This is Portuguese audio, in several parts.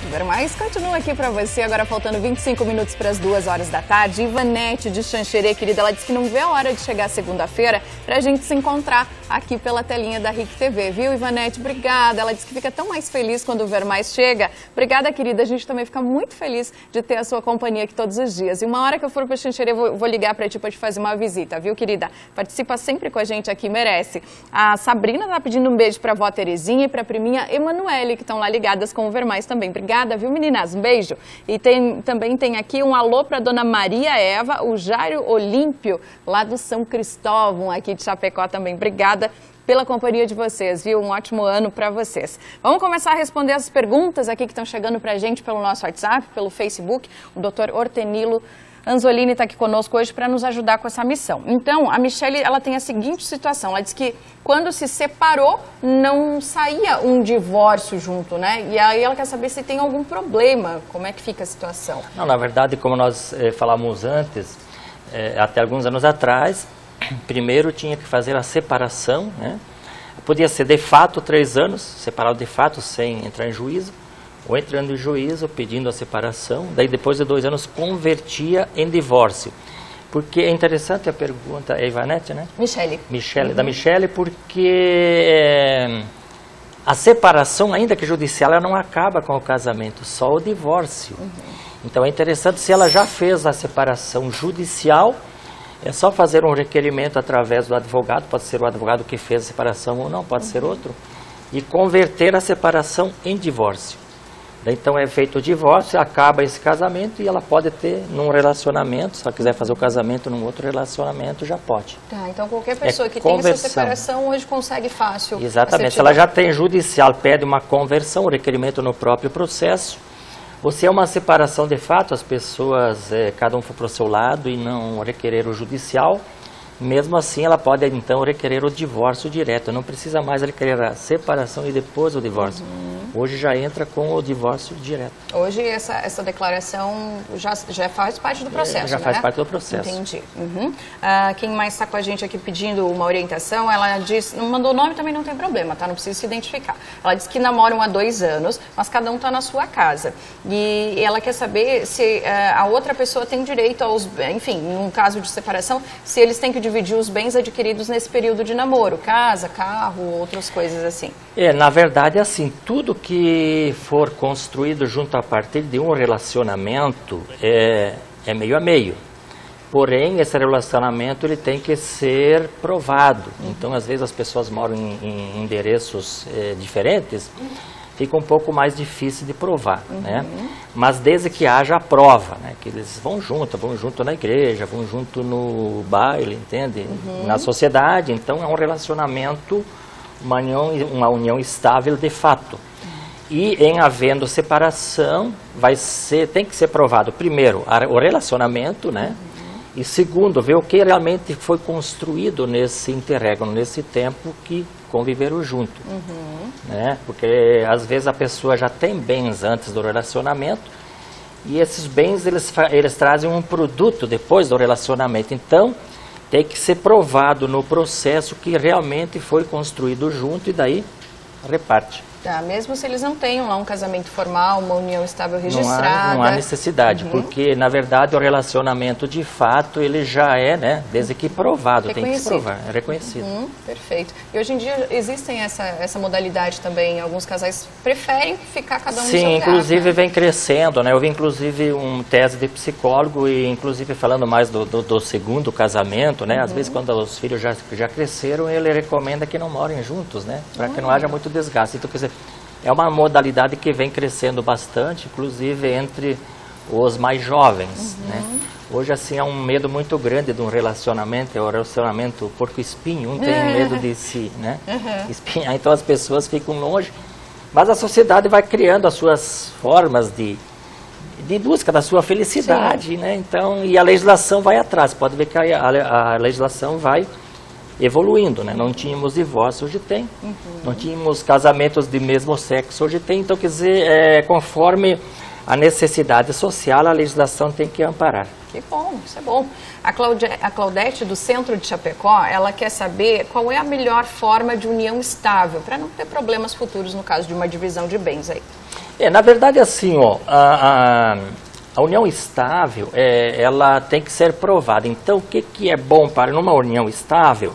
Vermais continua aqui para você, agora faltando 25 minutos para as 2 horas da tarde. Ivanete de Xanxerê, querida, ela disse que não vê a hora de chegar segunda-feira para a gente se encontrar aqui pela telinha da RIC TV, viu, Ivanete? Obrigada. Ela disse que fica tão mais feliz quando o Vermais chega. Obrigada, querida. A gente também fica muito feliz de ter a sua companhia aqui todos os dias. E uma hora que eu for para Xanxerê, vou ligar para ti para te fazer uma visita, viu, querida? Participa sempre com a gente aqui, merece. A Sabrina tá pedindo um beijo para a vó Terezinha e para a priminha Emanuele, que estão lá ligadas com o Vermais também. Obrigada, viu, meninas? Um beijo. E também tem aqui um alô para dona Maria Eva, o Jário Olímpio, lá do São Cristóvão, aqui de Chapecó também. Obrigada pela companhia de vocês, viu? Um ótimo ano para vocês. Vamos começar a responder as perguntas aqui que estão chegando para a gente pelo nosso WhatsApp, pelo Facebook. O doutor Hortenilo Anzolini está aqui conosco hoje para nos ajudar com essa missão. Então, a Michele, ela tem a seguinte situação, ela diz que quando se separou, não saía um divórcio junto, né? E aí ela quer saber se tem algum problema, como é que fica a situação? Não, na verdade, como nós falamos antes, até alguns anos atrás, primeiro tinha que fazer a separação, né? Podia ser de fato 3 anos, separado de fato sem entrar em juízo, ou entrando em juízo, pedindo a separação, daí depois de 2 anos convertia em divórcio. Porque é interessante a pergunta, é Ivanete, né? Michele. Michele, da Michele, porque a separação, ainda que judicial, ela não acaba com o casamento, só o divórcio. Então é interessante, se ela já fez a separação judicial, é só fazer um requerimento através do advogado, pode ser o advogado que fez a separação ou não, pode ser outro, e converter a separação em divórcio. Então é feito o divórcio, acaba esse casamento e ela pode ter num relacionamento, se ela quiser fazer o casamento num outro relacionamento, já pode. Tá, então qualquer pessoa que tem essa separação hoje consegue fácil. Exatamente, se ela já tem judicial, pede uma conversão, o requerimento no próprio processo. Ou se é uma separação de fato, as pessoas, cada um for para o seu lado e não requerer o judicial, mesmo assim ela pode então requerer o divórcio direto, não precisa mais requerer a separação e depois o divórcio. Hoje já entra com o divórcio direto. Hoje essa declaração já faz parte do processo, já faz parte do processo. Entendi. Quem mais está com a gente aqui pedindo uma orientação, ela diz, não mandou o nome, também não tem problema, tá? Não precisa se identificar. Ela diz que namoram há 2 anos, mas cada um está na sua casa. E ela quer saber se a outra pessoa tem direito aos, enfim, num caso de separação, se eles têm que dividir os bens adquiridos nesse período de namoro, casa, carro, outras coisas assim. Na verdade, assim, tudo que for construído junto a partir de um relacionamento é meio a meio. Porém, esse relacionamento ele tem que ser provado. Então, às vezes as pessoas moram em endereços diferentes, fica um pouco mais difícil de provar, né? Mas desde que haja a prova, né? Que eles vão junto na igreja, vão junto no baile, entende? Na sociedade, então é um relacionamento, uma união estável de fato. E em havendo separação, tem que ser provado, primeiro, o relacionamento, né? E segundo, ver o que realmente foi construído nesse interregno, nesse tempo que conviveram junto. Né? Porque às vezes a pessoa já tem bens antes do relacionamento e esses bens eles trazem um produto depois do relacionamento. Então tem que ser provado no processo que realmente foi construído junto e daí reparte. Tá, mesmo se eles não tenham lá um casamento formal, uma união estável registrada. Não há necessidade, porque na verdade o relacionamento de fato ele já é, né, desde que provado, tem que se provar, é reconhecido. Perfeito. E hoje em dia existem essa modalidade também, alguns casais preferem ficar cada um no seu Sim, lugar, inclusive né? Vem crescendo, né? Eu vi inclusive tese de psicólogo e inclusive falando mais do segundo casamento, né? Às vezes quando os filhos já cresceram, ele recomenda que não morem juntos, né? Para que não haja muito desgaste. Então, quer dizer, é uma modalidade que vem crescendo bastante, inclusive entre os mais jovens, né? Hoje, assim, há um medo muito grande de um relacionamento, é o relacionamento porco-espinho, um tem medo de si, né? Espinhar, então as pessoas ficam longe, mas a sociedade vai criando as suas formas de busca da sua felicidade, né? Então, e a legislação vai atrás, pode ver que a legislação vai evoluindo, né? Não tínhamos divórcio, hoje tem. Não tínhamos casamentos de mesmo sexo, hoje tem. Então, quer dizer, conforme a necessidade social, a legislação tem que amparar. Que bom, isso é bom. A Claudete, do centro de Chapecó, ela quer saber qual é a melhor forma de união estável, para não ter problemas futuros no caso de uma divisão de bens aí. Na verdade, assim, ó, a união estável, ela tem que ser provada. Então, o que é bom para numa união estável?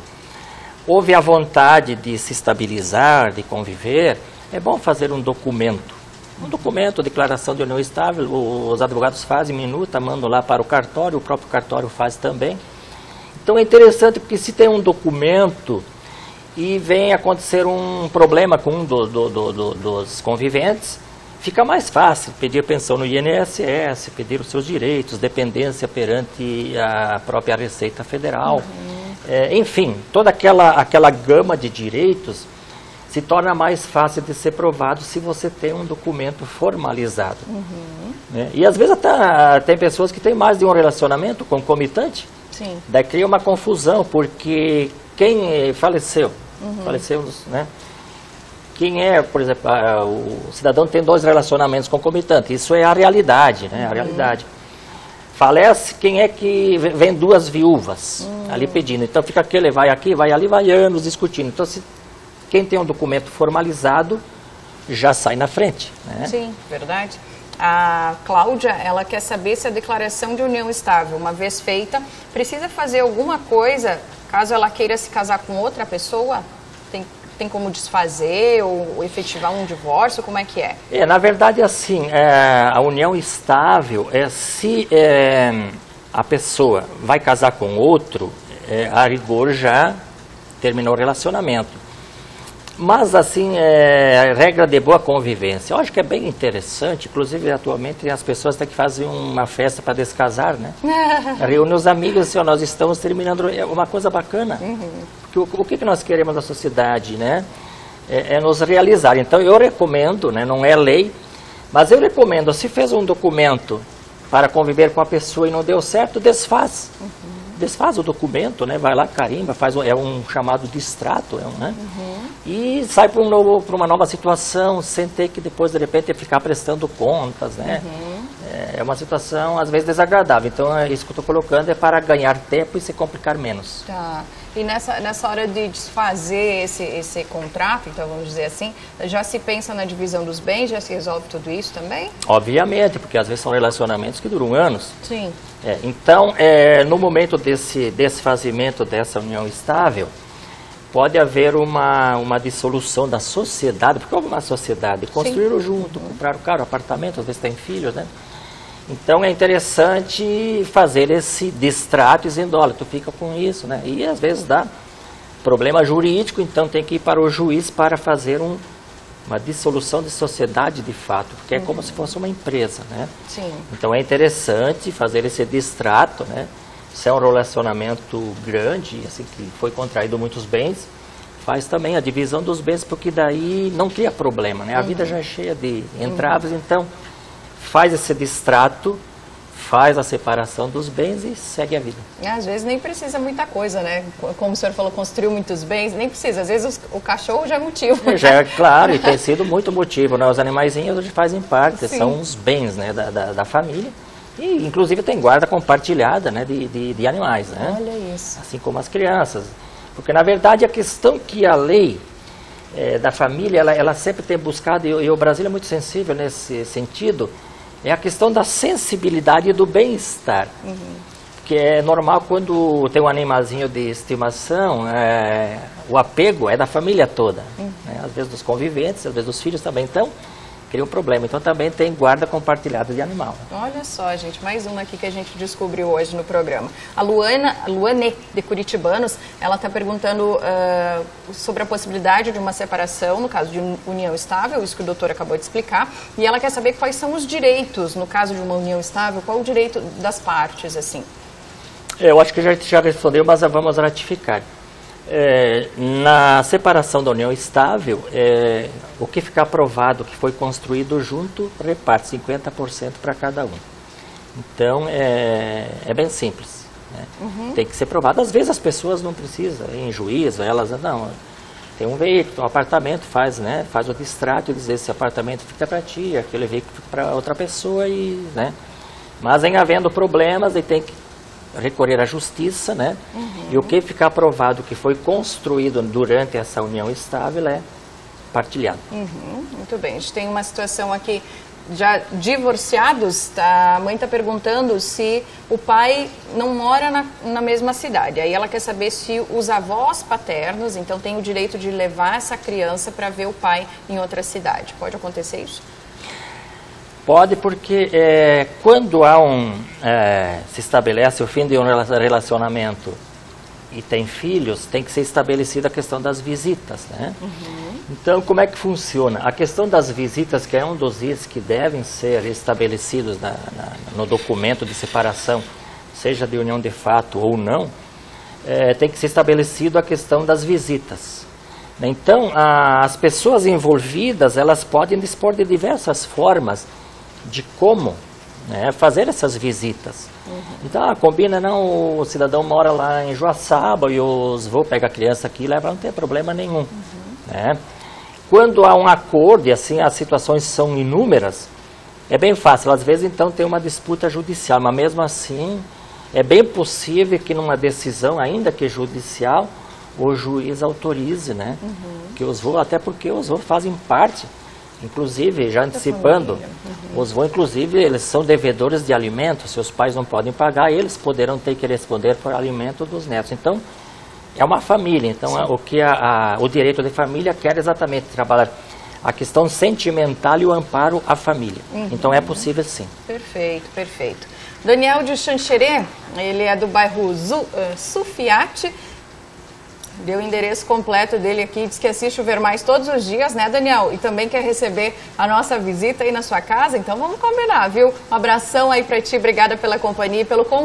Houve a vontade de se estabilizar, de conviver, é bom fazer um documento. Um documento, declaração de união estável, os advogados fazem minuta, mandam lá para o cartório próprio faz também. Então é interessante porque se tem um documento e vem acontecer um problema com um dos conviventes, fica mais fácil pedir pensão no INSS, pedir os seus direitos, dependência perante a própria Receita Federal. Enfim, toda aquela gama de direitos se torna mais fácil de ser provado se você tem um documento formalizado. Né? E às vezes até tem pessoas que têm mais de um relacionamento concomitante. Sim. Daí cria uma confusão, porque quem faleceu, né? Quem por exemplo, o cidadão tem 2 relacionamentos concomitantes, isso é a realidade, né? A realidade. Falece, quem é que vem 2 viúvas ali pedindo, então fica aquele, vai aqui, vai ali, vai anos discutindo. Então, quem tem um documento formalizado já sai na frente, né? Sim, verdade. A Cláudia, ela quer saber se a declaração de união estável, uma vez feita, precisa fazer alguma coisa caso ela queira se casar com outra pessoa? Tem como desfazer ou efetivar um divórcio? Como é que é? Na verdade, assim, a união estável se a pessoa vai casar com outro, a rigor já terminou o relacionamento. Mas, assim, regra de boa convivência. Eu acho que é bem interessante, inclusive, atualmente, as pessoas têm que fazer uma festa para descasar, né? Reúne os amigos, assim, ó, nós estamos terminando, é uma coisa bacana. Porque o que nós queremos na sociedade, né? É nos realizar. Então, eu recomendo, né? Não é lei, mas eu recomendo, se fez um documento para conviver com a pessoa e não deu certo, desfaz. Desfaz o documento, né? Vai lá, carimba, é um chamado de extrato, né? E sai para uma nova situação, sem ter que depois, de repente, ficar prestando contas, né? É uma situação, às vezes, desagradável. Então, isso que eu estou colocando é para ganhar tempo e se complicar menos. Tá. E nessa hora de desfazer esse contrato, então vamos dizer assim, já se pensa na divisão dos bens, já se resolve tudo isso também? Obviamente, porque às vezes são relacionamentos que duram anos. Sim. Então, no momento desse desfazimento dessa união estável, pode haver uma dissolução da sociedade, porque houve uma sociedade, construíram junto, compraram carro, apartamento, às vezes tem filhos, né? Então é interessante fazer esse distrato dizendo, olha, tu fica com isso, né? E às vezes dá problema jurídico, então tem que ir para o juiz para fazer uma dissolução de sociedade de fato, porque é como se fosse uma empresa, né? Sim. Então é interessante fazer esse distrato, né? Se é um relacionamento grande, assim, que foi contraído muitos bens, faz também a divisão dos bens, porque daí não cria problema, né? A vida já é cheia de entraves, então faz esse distrato, faz a separação dos bens e segue a vida. Às vezes nem precisa muita coisa, né? Como o senhor falou, construiu muitos bens, nem precisa. Às vezes o cachorro já é motivo. Já é claro, e tem sido muito motivo, né? Os animaizinhos hoje fazem parte, são os bens, né, da família. E inclusive tem guarda compartilhada, né, de animais, né? Olha isso. Assim como as crianças. Porque na verdade a questão que a lei da família, ela sempre tem buscado, e o Brasil é muito sensível nesse sentido, é a questão da sensibilidade e do bem-estar. Porque é normal quando tem um animalzinho de estimação, o apego é da família toda. Né? Às vezes dos conviventes, às vezes dos filhos também. Então, cria um problema. Então também tem guarda compartilhada de animal. Olha só, gente, mais uma aqui que a gente descobriu hoje no programa. A Luane, de Curitibanos, ela está perguntando sobre a possibilidade de uma separação, no caso de união estável, isso que o doutor acabou de explicar, e ela quer saber quais são os direitos, no caso de uma união estável, qual o direito das partes, assim? Eu acho que já respondeu, mas vamos ratificar. Na separação da união estável, o que ficar provado que foi construído junto, reparte 50% para cada um. Então, é bem simples. Né? Tem que ser provado. Às vezes as pessoas não precisam ir em juízo, elas não... Tem um veículo, um apartamento, faz o distrato e diz, esse apartamento fica para ti, aquele veículo fica para outra pessoa. Né? Mas em havendo problemas, aí tem que recorrer à justiça, né? E o que ficar provado que foi construído durante essa união estável partilhado. Muito bem, a gente tem uma situação aqui, já divorciados, a mãe está perguntando se o pai não mora na mesma cidade. Aí ela quer saber se os avós paternos, então, têm o direito de levar essa criança para ver o pai em outra cidade. Pode acontecer isso? Pode, porque quando há se estabelece o fim de um relacionamento e tem filhos, tem que ser estabelecida a questão das visitas, né? Então, como é que funciona? A questão das visitas, que é um dos itens que devem ser estabelecidos no documento de separação, seja de união de fato ou não, tem que ser estabelecido a questão das visitas. Então, as pessoas envolvidas, elas podem dispor de diversas formas de como, né, fazer essas visitas. Então, combina, não, o cidadão mora lá em Joaçaba e os vou pegar a criança aqui e levar, não tem problema nenhum. Né? Quando há um acordo e assim as situações são inúmeras, é bem fácil. Às vezes, então, tem uma disputa judicial, mas mesmo assim, é bem possível que numa decisão, ainda que judicial, o juiz autorize, né, que os voos, até porque os voos fazem parte, inclusive, já antecipando, os voos, inclusive, eles são devedores de alimentos, seus pais não podem pagar, eles poderão ter que responder por alimento dos netos. Então, é uma família, então o que o direito de família quer exatamente trabalhar a questão sentimental e o amparo à família. Então é possível sim. Perfeito, perfeito. Daniel de Xanxerê, ele é do bairro Sufiate, deu o endereço completo dele aqui, diz que assiste o Ver Mais todos os dias, né, Daniel? E também quer receber a nossa visita aí na sua casa, então vamos combinar, viu? Um abração aí pra ti, obrigada pela companhia e pelo convite.